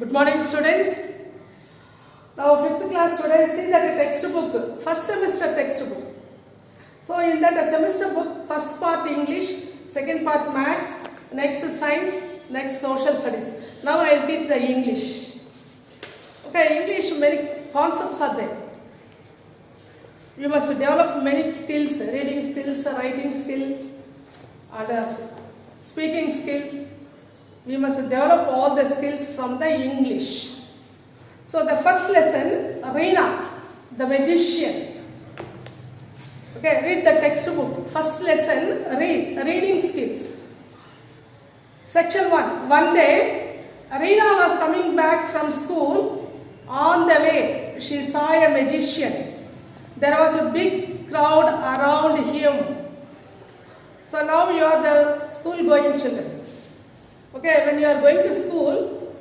Good morning, students. Now, 5th class students, see that textbook, first semester textbook. So, in that semester book, first part English, second part Maths, next Science, next Social Studies. Now, I will teach the English. Okay, English, many concepts are there. You must develop many skills, reading skills, writing skills, and speaking skills. We must develop all the skills from the English. So the first lesson, Reena, the magician. Okay, read the textbook. First lesson, reading skills. Section 1. One day, Reena was coming back from school. On the way, she saw a magician. There was a big crowd around him. So now you are the school-going children. Okay, when you are going to school,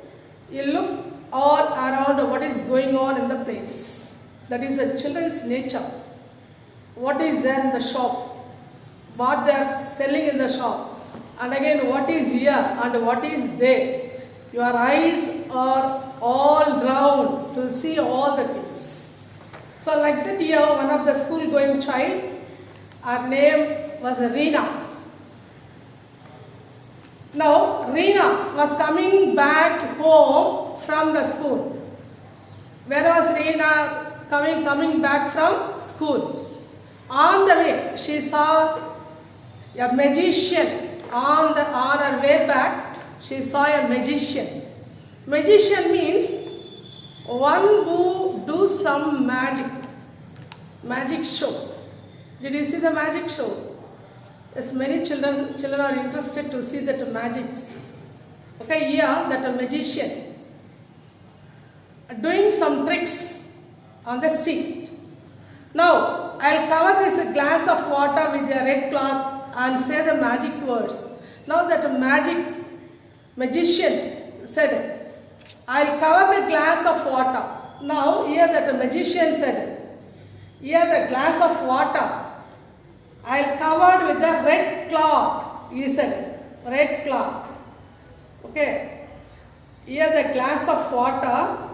you look all around what is going on in the place. That is the children's nature. What is there in the shop? What they are selling in the shop? And again, what is here and what is there? Your eyes are all round to see all the things. So like that here, one of the school-going child, her name was Reena. Now, Reena was coming back home from the school. Where was Reena coming back from school? On the way, she saw a magician. On her way back, she saw a magician. Magician means one who does some magic show. Did you see the magic show? Yes, many children are interested to see that magics. Okay, here that a magician doing some tricks on the street. Now, I'll cover this glass of water with a red cloth and say the magic words. Now that a magician said, I'll cover the glass of water. Now, here that a magician said, here the glass of water I'll cover with the red cloth. He said, red cloth. Okay. Here the glass of water,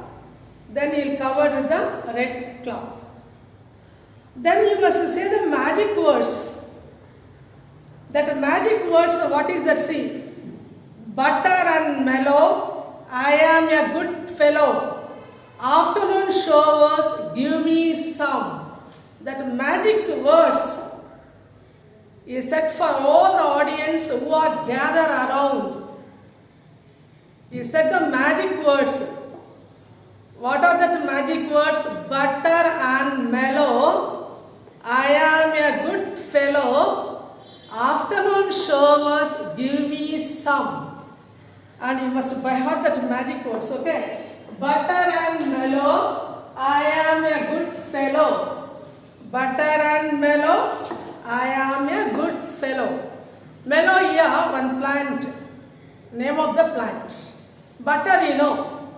then he'll cover with the red cloth. Then you must say the magic words. That magic words, what is that? See, butter and mellow, I am a good fellow. Afternoon showers, give me some. That magic words is set for all the audience who are gathered around. He said the magic words. What are the magic words? Butter and mellow. I am a good fellow. Afternoon showers, give me some. And you must by heart that magic words, okay? Butter and mellow. I am a good fellow. Butter and mellow. I am a good fellow. Mellow here, one plant. Name of the plant. Butter, you know.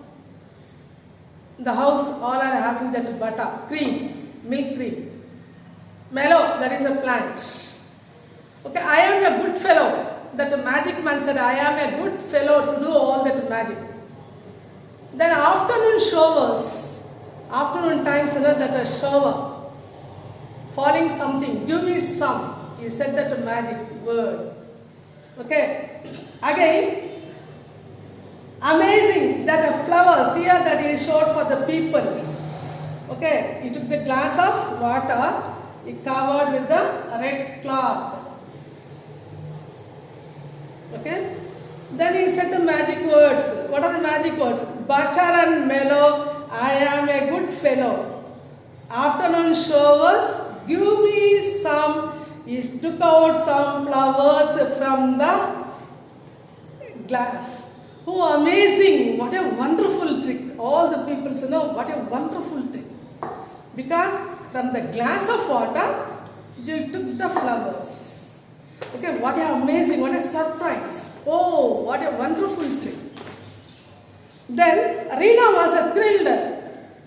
The house, all are having that butter. Cream, milk cream. Mellow, that is a plant. Okay, I am a good fellow. That magic man said, I am a good fellow to do all that magic. Then afternoon showers. Afternoon times, that a shower. Falling something, give me some. He said that magic word. Okay. Again, amazing that a flowers here that he showed for the people. Okay. He took the glass of water, he covered with the red cloth. Okay. Then he said the magic words. What are the magic words? Butter and mellow, I am a good fellow. Afternoon showers, give me some. He took out some flowers from the glass. Oh, amazing. What a wonderful trick. All the people say, no, what a wonderful trick. Because from the glass of water, you took the flowers. Okay, what a amazing, what a surprise. Oh, what a wonderful trick. Then, Reena was thrilled.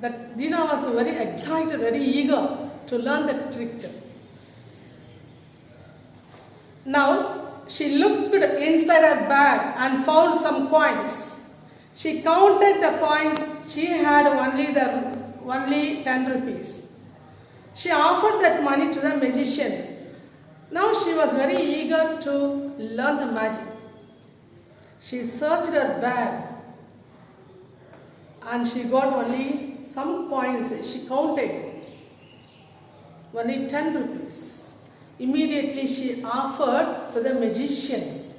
That Reena was very excited, very eager to learn the trick. Now, she looked inside her bag and found some coins. She counted the coins. She had only 10 rupees. She offered that money to the magician. Now she was very eager to learn the magic. She searched her bag and she got only some coins. She counted only 10 rupees. Immediately she offered to the magician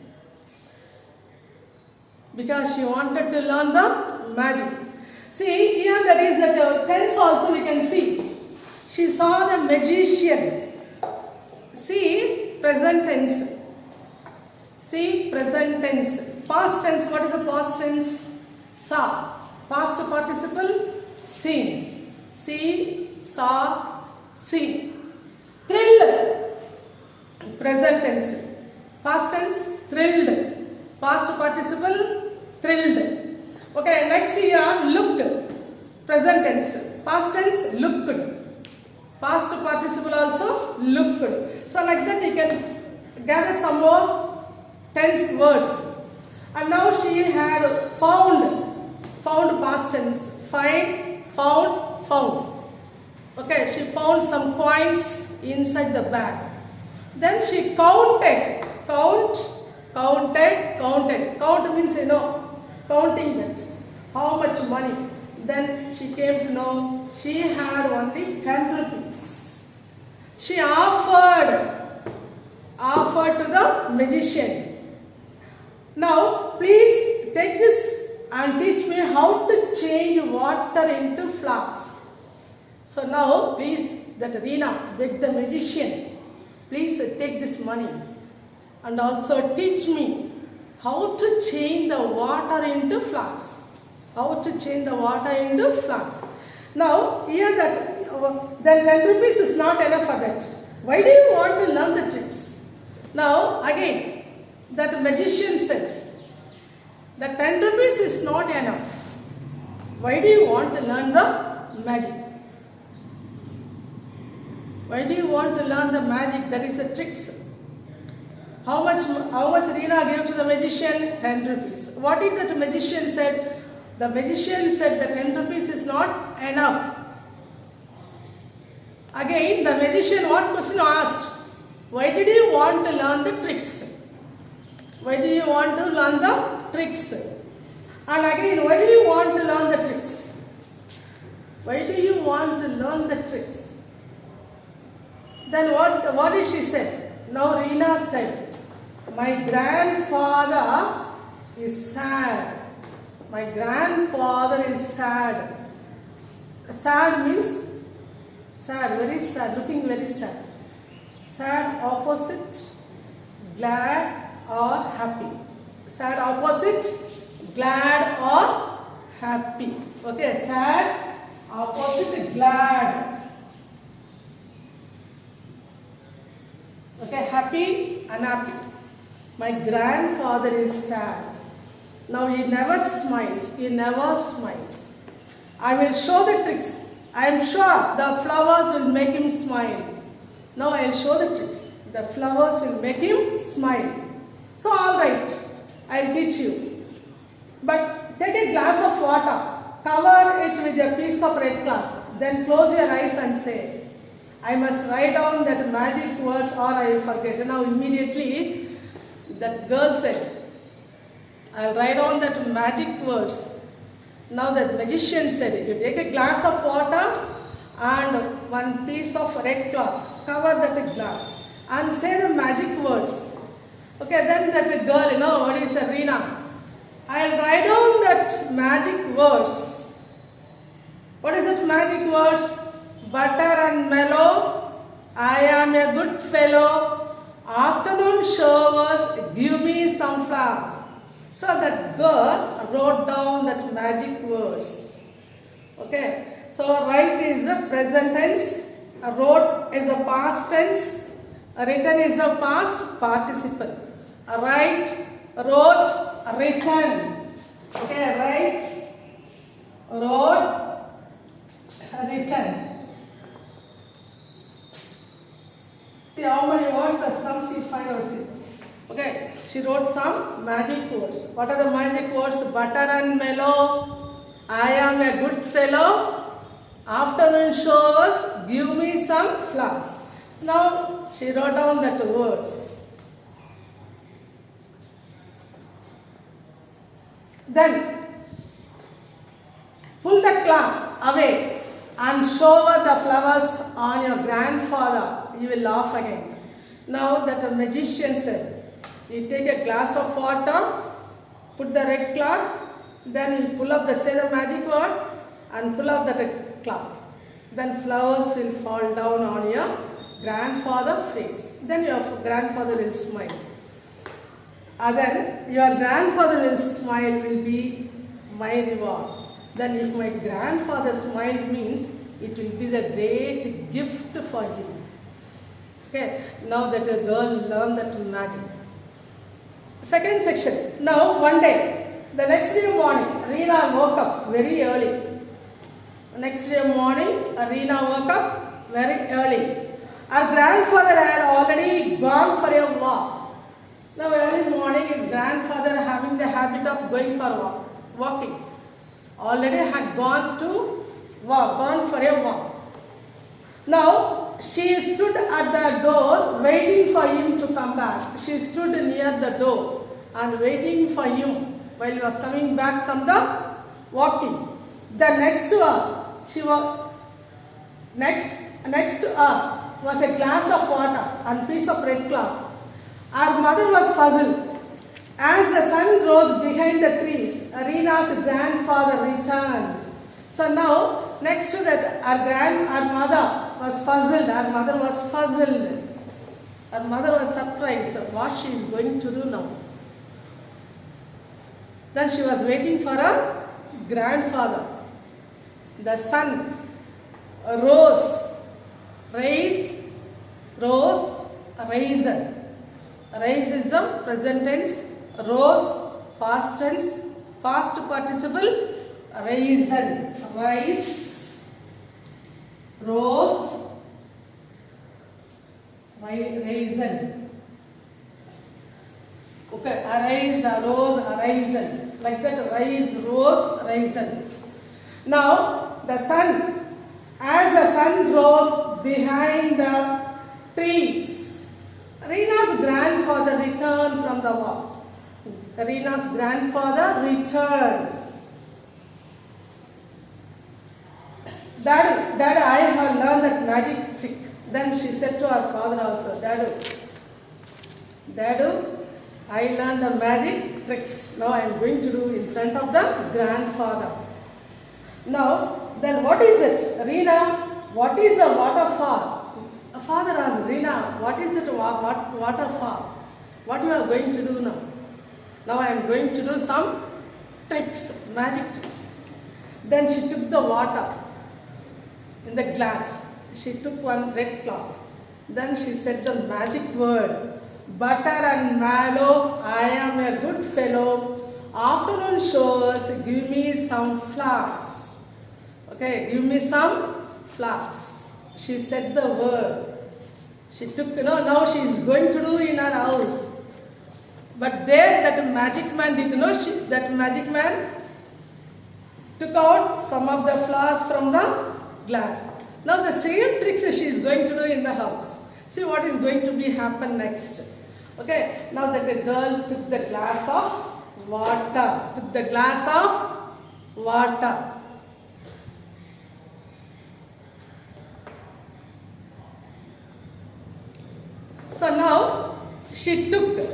because she wanted to learn the magic. See, here that is that tense also we can see. She saw the magician. See, present tense. See, present tense. Past tense, what is the past tense? Saw. Past participle, seen. See, saw, see. Thrilled. Present tense. Past tense, thrilled. Past participle, thrilled. Okay, next here, looked. Present tense. Past tense, looked. Past participle also, looked. So like that you can gather some more tense words. And now she had found past tense. Find, found. Okay, she found some coins inside the bag. Then she counted. Count means counting that. How much money. Then she came to know she had only 10 rupees. She offered to the magician. Now, please take this and teach me how to change water into flowers. So now, please, that Reena begged the magician, please take this money and also teach me how to change the water into flowers. How to change the water into flowers. Now, here that then 10 rupees is not enough for that. Why do you want to learn the tricks? Now, again, that magician said, the 10 rupees is not enough. Why do you want to learn the magic? Why do you want to learn the magic? That is the tricks. How much Reena gave to the magician? 10 rupees. What did that magician said? The magician said the 10 rupees is not enough. Again, the magician what question asked? Why did you want to learn the tricks? Why do you want to learn the tricks? And again, why do you want to learn the tricks? Why do you want to learn the tricks? Then what did she say? Now Reena said, my grandfather is sad. My grandfather is sad. Sad means sad, very sad, looking very sad. Sad opposite, glad or happy. Sad opposite, glad or happy. Okay, sad opposite, glad. Okay, happy, unhappy. My grandfather is sad. Now he never smiles. I will show the tricks. I am sure the flowers will make him smile. Now I will show the tricks. The flowers will make him smile. So alright, I will teach you. But take a glass of water, cover it with a piece of red cloth, then close your eyes and say, I must write down that magic words or I will forget. Now immediately that girl said, I will write down that magic words. Now the magician said, you take a glass of water and one piece of red cloth, cover that glass and say the magic words. Okay, then that girl, what is the Reena? I will write down that magic words. What is that magic words? Butter and mellow, I am a good fellow, afternoon showers, give me some flowers. So that girl wrote down that magic words. Okay, so write is the present tense, wrote is the past tense, written is the past participle. Write, wrote, written. Okay, write, wrote, written. See how many words has come, see 5 or 6. Okay, she wrote some magic words. What are the magic words? Butter and mellow. I am a good fellow. Afternoon showers. Give me some flowers. So now she wrote down that words. Then pull the cloth away and shower the flowers on your grandfather. You will laugh again. Now that a magician said, you take a glass of water, put the red cloth, then you pull up say the magic word and pull up that cloth. Then flowers will fall down on your grandfather's face. Then your grandfather will smile. Then your grandfather will smile will be my reward. Then if my grandfather smile means it will be the great gift for you. Okay, now that a girl learned that magic. Second section. Now one day, the next day morning, Reena woke up very early. Next day morning, Reena woke up very early. Her grandfather had already gone for a walk. Now early morning, his grandfather having the habit of going for walking. Already had gone for a walk. Now she stood at the door waiting for him to come back. She stood near the door and waiting for him while he was coming back from the walking. Then next to her was a glass of water and piece of red cloth. Our mother was puzzled. As the sun rose behind the trees, Reena's grandfather returned. So now, next to that, our mother was puzzled. Our mother was puzzled. Her mother was surprised what she is going to do now. Then she was waiting for her grandfather. The sun rose, risen. Rise is the present tense. Rose, past tense, past participle, risen. Rise, rose, risen. Okay, arise, arose, arisen. Like that, rise, rose, risen. Now, the sun, as the sun rose behind the trees, Reena's grandfather returned from the walk. Reena's grandfather returned. Dadu, I have learned that magic trick. Then she said to her father also, Dadu, I learned the magic tricks. Now I am going to do in front of the grandfather. Now, then what is it? Reena, what is the waterfall? A father asked Reena, what is it waterfall? What you are going to do now? Now I am going to do some tricks, magic tricks. Then she took the water in the glass. She took one red cloth. Then she said the magic word, butter and mallow, I am a good fellow. Afternoon showers, give me some flowers. Okay, give me some flowers. She said the word. She took, now she is going to do in her house. But there that magic man did, that magic man took out some of the flowers from the glass. Now the same tricks she is going to do in the house. See what is going to be happen next. Okay, now that the girl took the glass of water. So now she took a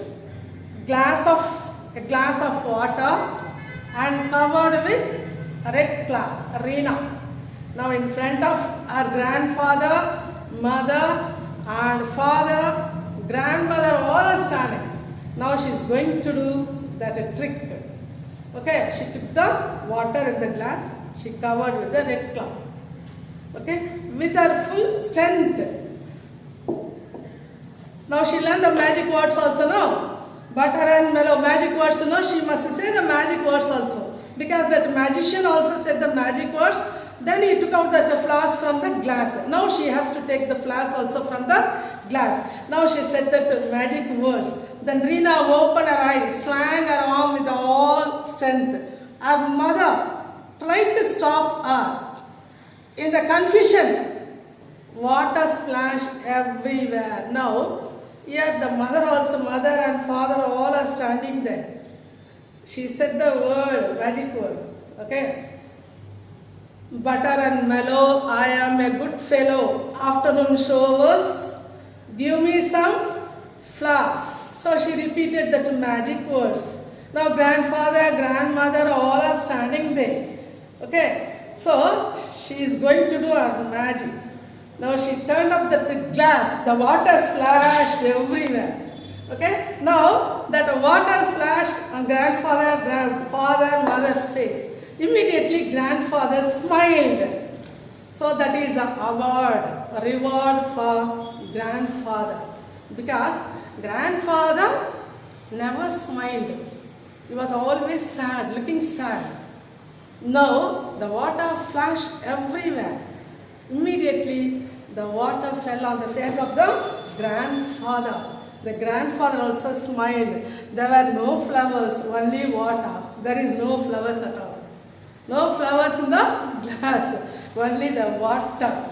glass of water and covered with red cloth, Reena. Now in front of our grandfather, mother and father, grandmother all are standing. Now she is going to do that trick. Okay, she took the water in the glass, she covered with the red cloth. Okay, with her full strength. Now she learned the magic words also now. Butter and mellow magic words, she must say the magic words also. Because that magician also said the magic words. Then he took out the flowers from the glass. Now she has to take the flowers also from the glass. Now she said that magic words. Then Reena opened her eyes, swung her arm with all strength. Her mother tried to stop her. In the confusion, water splashed everywhere. Now, here the mother and father all are standing there. She said the word, magic word. Okay? Butter and mellow, I am a good fellow. Afternoon showers, give me some flowers. So she repeated that magic words. Now grandfather, grandmother all are standing there. Okay, so she is going to do her magic. Now she turned up the glass, the water splashed everywhere. Okay, now that water splashed on grandfather, mother face. Immediately grandfather smiled. So that is a reward for grandfather. Because grandfather never smiled. He was always sad, looking sad. Now the water flashed everywhere. Immediately the water fell on the face of the grandfather. The grandfather also smiled. There were no flowers, only water. There is no flowers at all. No flowers in the glass, only the water.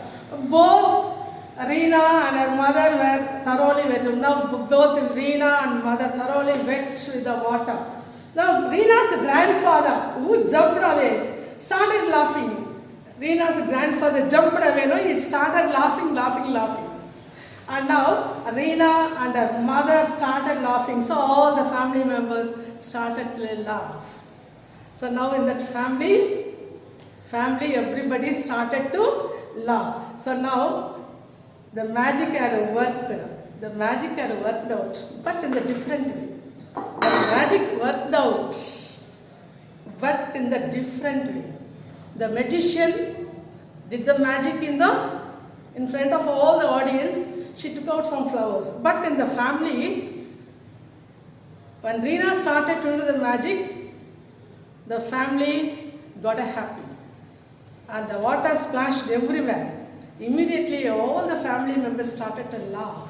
Both Reena and her mother were thoroughly wet. Now both Reena and mother thoroughly wet with the water. Now Reena's grandfather, who jumped away, started laughing. Reena's grandfather jumped away. No, he started laughing. And now Reena and her mother started laughing. So all the family members started to laugh. So now in that family everybody started to laugh. So now the magic had worked out, but in the different way. The magic worked out, but in the different way. The magician did the magic in front of all the audience. She took out some flowers. But in the family, when Reena started to do the magic, the family got happy. And the water splashed everywhere. Immediately all the family members started to laugh.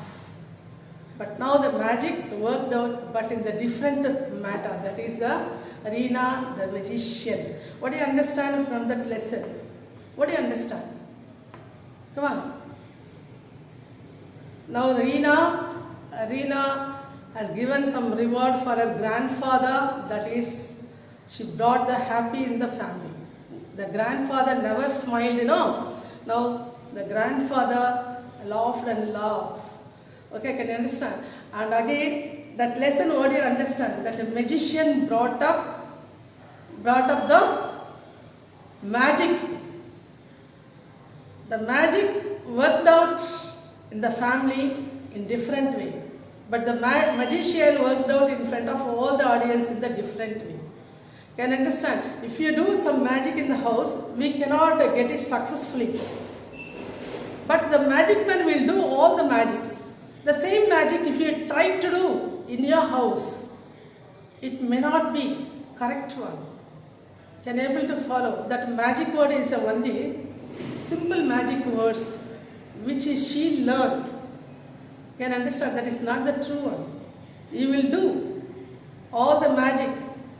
But now the magic worked out, but in the different matter. That is the Reena, the magician. What do you understand from that lesson? What do you understand? Come on. Now Reena has given some reward for her grandfather. That is, she brought the happy in the family. The grandfather never smiled, Now the grandfather laughed and laughed. Okay, can you understand? And again, that lesson, what do you understand? That the magician brought up the magic. The magic worked out in the family in different way. But the magician worked out in front of all the audience in the different way. Can you understand? If you do some magic in the house, we cannot get it successfully. But the magic man will do all the magics. The same magic if you try to do in your house, it may not be correct one. Can you able to follow? That magic word is only simple magic words which she learned. Can you understand? That is not the true one. You will do all the magic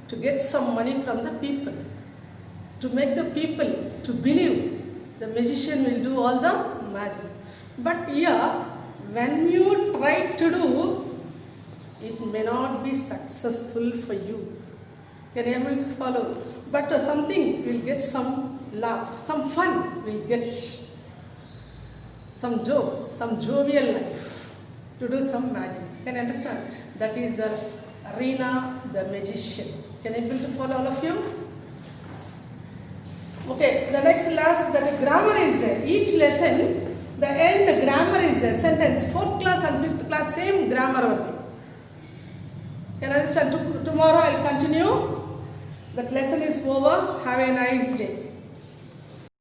to get some money from the people, to make the people to believe. The magician will do all the magic. But here, when you try to do, it may not be successful for you. Can you able to follow? But something will get some laugh, some fun will get, some joke, some jovial life to do some magic. Can you understand? That is Reena the magician. Can you able to follow all of you? Okay, the next last, that grammar is there. Each lesson, the end grammar is there. Sentence, 4th class and 5th class, same grammar only. Can you understand? Tomorrow I will continue. That lesson is over. Have a nice day.